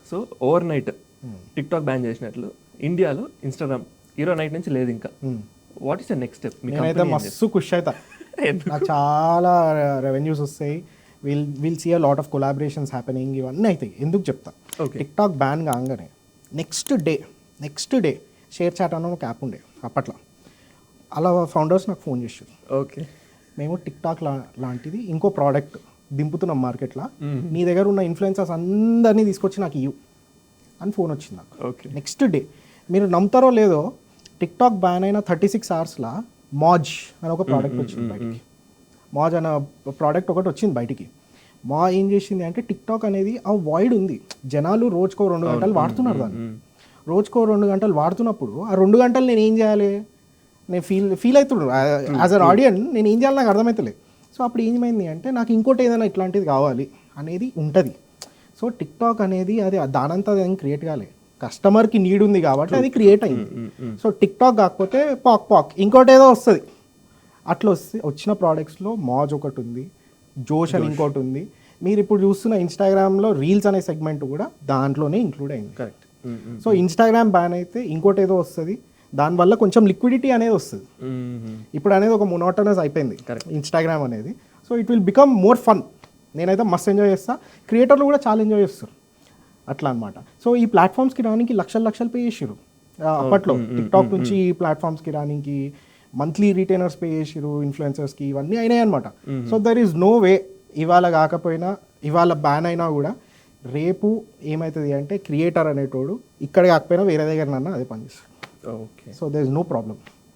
So overnight TikTok ban చేసినట్లు ఇండియాలో Instagram ఈరో నైట్ నుంచి లేదు ఇంకా. What is the next step? నేనైతే మస్తు ఖుషి అవుతా. నాకు చాలా రెవెన్యూస్ వస్తాయి. Will see a lot of collaborations happening, ఇవన్నీ అవుతాయి. ఎందుకు చెప్తా, టిక్టాక్ బ్యాన్ కాగానే నెక్స్ట్ డే షేర్ చాట్ అన్న ఒక యాప్ ఉండే అప్పట్లో. అలా ఫౌండర్స్ నాకు ఫోన్ చేశారు. ఓకే, మేము టిక్టాక్ లాంటిది ఇంకో ప్రోడక్ట్ దింపుతున్నాం మార్కెట్లో, నీ దగ్గర ఉన్న ఇన్ఫ్లుయెన్సర్స్ అందరినీ తీసుకొచ్చి నాకు ఇవ్వు అని ఫోన్ వచ్చింది నాకు. ఓకే, నెక్స్ట్ డే, మీరు నమ్ముతారో లేదో, టిక్టాక్ బ్యాన్ అయిన 36 అవర్స్లో మాజ్ అని ఒక ప్రోడక్ట్ వచ్చింది బయటికి. మాజ్ అనే ప్రోడక్ట్ ఒకటి వచ్చింది బయటికి. మా ఏం చేసింది అంటే, టిక్టాక్ అనేది ఆ వాయిడ్ ఉంది, జనాలు రోజుకో 2 గంటలు వాడుతున్నారు దాన్ని. రోజుకో 2 గంటలు వాడుతున్నప్పుడు ఆ 2 గంటలు నేను ఏం చేయాలి, నేను ఫీల్ అవుతున్నాను యాజ్ అన్ ఆడియన్స్, నేను ఏం చేయాలి నాకు అర్థమవుతలేదు. సో అప్పుడు ఏమైంది అంటే, నాకు ఇంకోటి ఏదైనా ఇట్లాంటిది కావాలి అనేది ఉంటుంది. సో టిక్టాక్ అనేది అది దానంతా ఏం క్రియేట్ కాలే, కస్టమర్కి నీడ్ ఉంది కాబట్టి అది క్రియేట్ అయింది. సో టిక్టాక్ కాకపోతే పాక్ ఇంకోటి ఏదో వస్తుంది. అట్లా వచ్చిన ప్రోడక్ట్స్లో మాజ్ ఒకటి ఉంది, జోష్ అని ఇంకోటి ఉంది. మీరు ఇప్పుడు చూస్తున్న ఇన్స్టాగ్రామ్లో రీల్స్ అనే సెగ్మెంట్ కూడా దాంట్లోనే ఇంక్లూడ్ అయింది. కరెక్ట్. సో ఇన్స్టాగ్రామ్ బ్యాన్ అయితే ఇంకోటి ఏదో వస్తుంది, దానివల్ల కొంచెం లిక్విడిటీ అనేది వస్తుంది. ఇప్పుడు అనేది ఒక మొనోటనస్ అయిపోయింది ఇన్స్టాగ్రామ్ అనేది. So it will become more fun. నేనైతే మస్త్ ఎంజాయ్ చేస్తా, క్రియేటర్లు కూడా చాలా ఎంజాయ్ చేస్తారు అట్లా అనమాట. సో ఈ ప్లాట్ఫామ్స్కి రానికి లక్షలు పే చేసారు అప్పట్లో. టిక్టాక్ నుంచి ఈ ప్లాట్ఫామ్స్కి రానికి మంత్లీ రిటైనర్స్ పే చేసారు ఇన్ఫ్లుయెన్సర్స్కి, ఇవన్నీ అయినాయి అనమాట. So there is no way, ఇవాళ కాకపోయినా, ఇవాళ బ్యాన్ అయినా కూడా రేపు ఏమవుతుంది అంటే, క్రియేటర్ అనేటోడు ఇక్కడ కాకపోయినా వేరే దగ్గర నన్ను అదే పనిచేస్తాడు. Okay, so there is no problem.